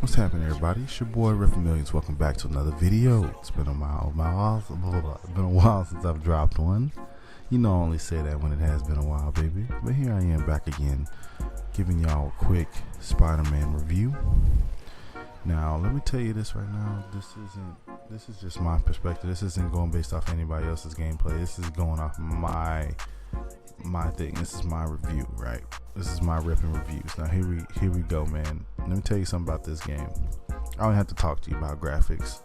What's happening, everybody? It's your boy RePPiN. Welcome back to another video. It's been a while since I've dropped one. You know, I only say that when it has been a while, baby. But here I am back again, giving y'all a quick Spider-Man review. Now, let me tell you this right now. This is just my perspective. This isn't going based off anybody else's gameplay. This is going off my thing. This is my review, right? This is my RePPiN reviews. Now here we go, man. Let me tell you something about this game. I don't have to talk to you about graphics.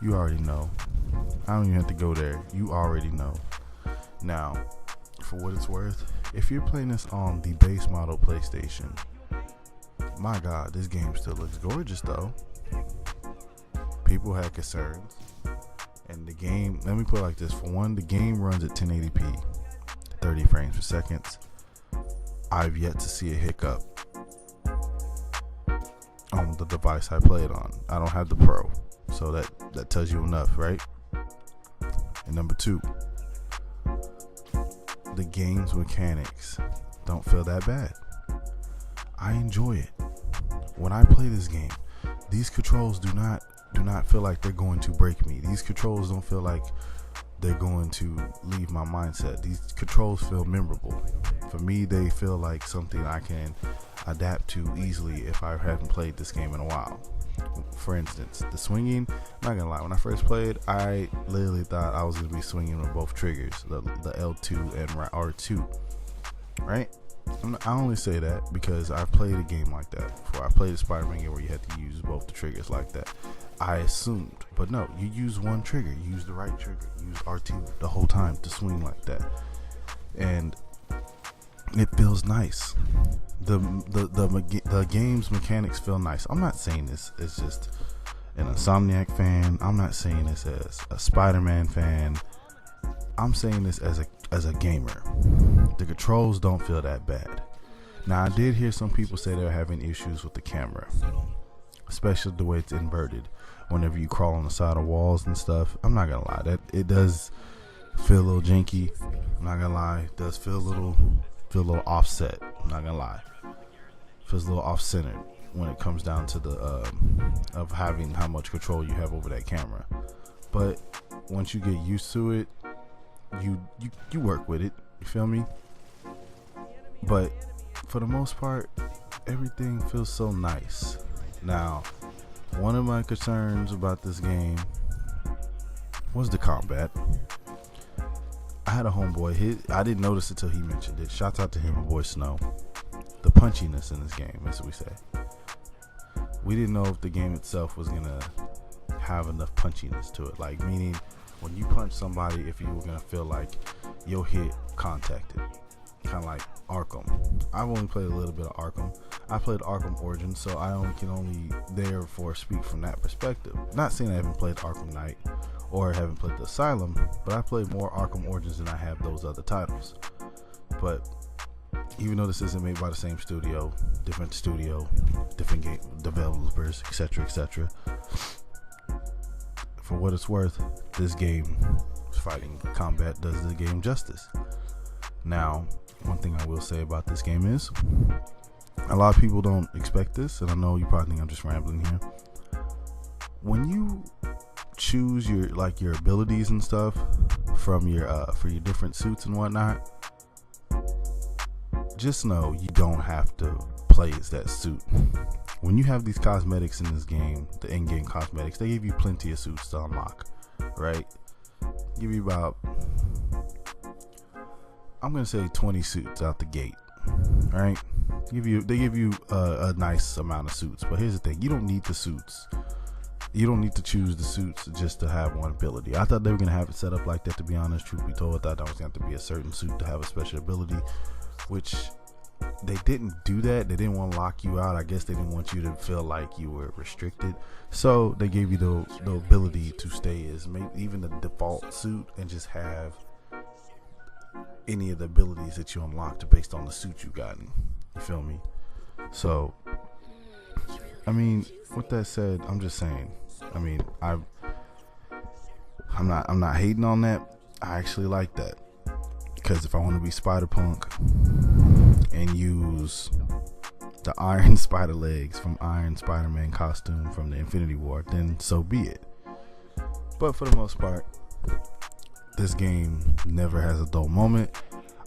You already know. I don't even have to go there. You already know. Now, for what it's worth, if you're playing this on the base model PlayStation, my God, this game still looks gorgeous though. People had concerns, and the game, let me put it like this. For one, the game runs at 1080p, 30 frames per second. I've yet to see a hiccup on the device I play it on. I don't have the Pro, so that tells you enough, right? And number two, the game's mechanics don't feel that bad. I enjoy it. When I play this game, these controls do not feel like they're going to break me. These controls don't feel like they're going to leave my mindset. These controls feel memorable. For me, they feel like something I can adapt to easily if I haven't played this game in a while. For instance, the swinging, I'm not gonna lie, when I first played, I literally thought I was gonna be swinging with both triggers, the L2 and R2, right? I only say that because I've played a game like that before. I played a Spider-Man game where you had to use both the triggers like that. I assumed, but no, you use one trigger, you use the right trigger, you use R2 the whole time to swing like that, and it feels nice. The game's mechanics feel nice. I'm not saying this as just an Insomniac fan. I'm not saying this as a Spider-Man fan. I'm saying this as a gamer. The controls don't feel that bad. Now, I did hear some people say they're having issues with the camera, especially the way it's inverted whenever you crawl on the side of walls and stuff. I'm not gonna lie, that it does feel a little janky. I'm not gonna lie, it does feel a little offset. I'm not gonna lie, feels a little off-centered when it comes down to the of having how much control you have over that camera. But once you get used to it, you work with it. You feel me? But for the most part, everything feels so nice. Now, one of my concerns about this game was the combat. I had a homeboy, I didn't notice it till he mentioned it. Shouts out to him, my boy Snow. The punchiness in this game, as we say. We didn't know if the game itself was gonna have enough punchiness to it. Like, meaning, when you punch somebody, if you were gonna feel like your hit contacted. Kind of like Arkham. I've only played a little bit of Arkham. I played Arkham Origins, so I can only therefore speak from that perspective. Not saying I haven't played Arkham Knight or haven't played the Asylum, but I played more Arkham Origins than I have those other titles. But even though this isn't made by the same studio, different game developers, etc., for what it's worth, this game fighting combat does the game justice. Now, one thing I will say about this game is a lot of people don't expect this, and I know you probably think I'm just rambling here. When you choose your abilities and stuff from your for your different suits and whatnot, just know you don't have to play as that suit. When you have these cosmetics in this game, the in-game cosmetics, they give you plenty of suits to unlock, right? Give you about, I'm gonna say 20 suits out the gate, right? They give you a nice amount of suits. But here's the thing: you don't need the suits. You don't need to choose the suits just to have one ability. I thought they were gonna have it set up like that. To be honest, truth be told, I thought that was going to be a certain suit to have a special ability, which they didn't do that. They didn't want to lock you out. I guess they didn't want you to feel like you were restricted. So they gave you the ability to stay as maybe even the default suit and just have any of the abilities that you unlocked based on the suit you gotten. You feel me? So, I mean, with that said, I'm just saying. I mean, I'm not hating on that. I actually like that. Because if I want to be Spider-Punk and use the Iron Spider legs from Iron Spider-Man costume from the Infinity War, then so be it. But for the most part, this game never has a dull moment.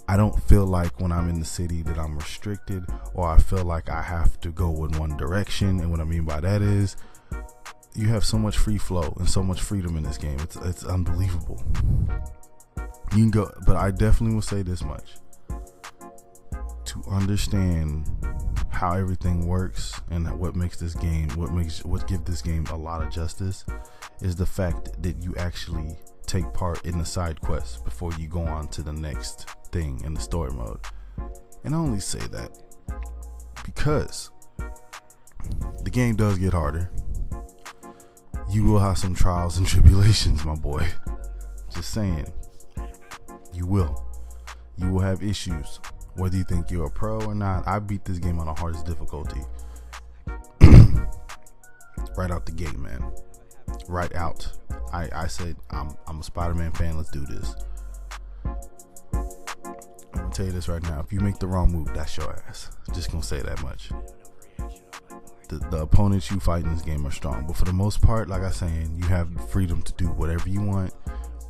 I don't feel like when I'm in the city that I'm restricted, or I feel like I have to go in one direction. And what I mean by that is, you have so much free flow and so much freedom in this game. It's unbelievable. You can go, but I definitely will say this much: to understand how everything works and what makes this game, what gives this game a lot of justice, is the fact that you actually take part in the side quests before you go on to the next thing in the story mode. And I only say that because the game does get harder. You will have some trials and tribulations, my boy. Just saying. You will have issues, whether you think you're a pro or not. I beat this game on the hardest difficulty right out the gate, man. Right out. I said I'm a Spider-Man fan. Let's do this. I'm gonna tell you this right now: if you make the wrong move, that's your ass. Just gonna say that much. The opponents you fight in this game are strong, but for the most part, like I'm saying, you have the freedom to do whatever you want,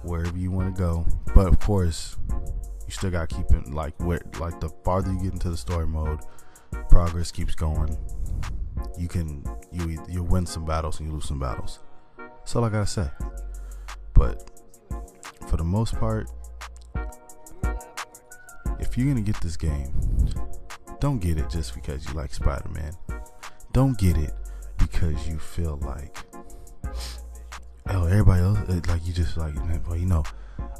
wherever you want to go. But of course, you still gotta keep it like the farther you get into the story mode, progress keeps going. You'll win some battles and you lose some battles. That's all I gotta say. But for the most part, if you're gonna get this game, don't get it just because you like Spider-Man. Don't get it because you feel like, oh, everybody else, like you just like, well, you know,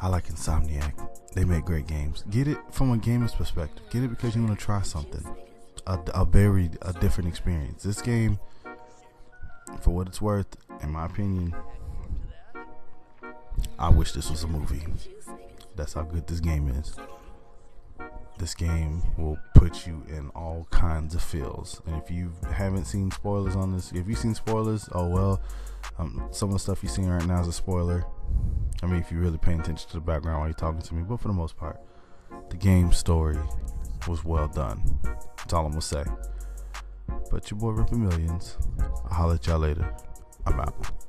I like Insomniac. They make great games. Get it from a gamer's perspective. Get it because you want to try something, a different experience. This game, for what it's worth, in my opinion, I wish this was a movie. That's how good this game is. This game will put you in all kinds of feels. And if you haven't seen spoilers on this, if you've seen spoilers, oh well, some of the stuff you're seeing right now is a spoiler. I mean, if you're really paying attention to the background while you're talking to me. But for the most part, the game's story was well done. That's all I'm gonna say. But your boy RePPiN Millions. I'll holler at y'all later. I'm out.